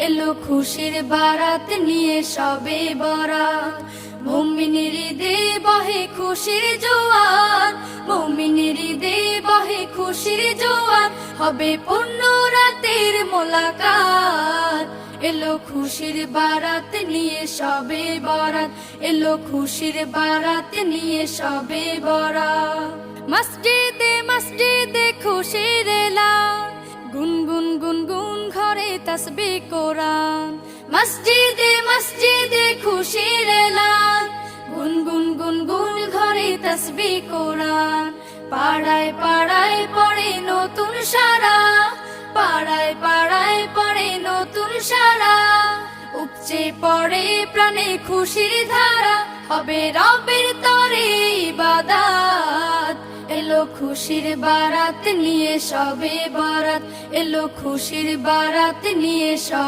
এলো খুশির বারাত নিয়ে সবে বরাত। মুমিনের ঈদে বহে খুশির জোয়ার, মুমিনের ঈদে বহে খুশির জোয়ার, হবে পূর্ণ রাতের মোলাকাত। এলো খুশির বারাত নিয়ে সবে বরাত, এলো খুশির বারাত নিয়ে সবে বরাত। মসজিদে মসজিদে খুশির এলান, গুনগুন গুনগুন ঘরে তাসবিহ কোরআন। মসজিদে মসজিদে খুশির এলান, গুনগুন গুনগুন ঘরে তাসবিহ কোরআন। পাড়ায় পাড়ায় পড়ে নতুন সারা, পাড়ায় পাড়ায় পড়ে নতুন সারা। উপচে পড়ে প্রাণে খুশির ধারা, হবে রবের তরে ইবাদত। এলো খুশির বারাত নিয়ে সবে বরাত, এলো খুশির বারাত নিয়ে সবে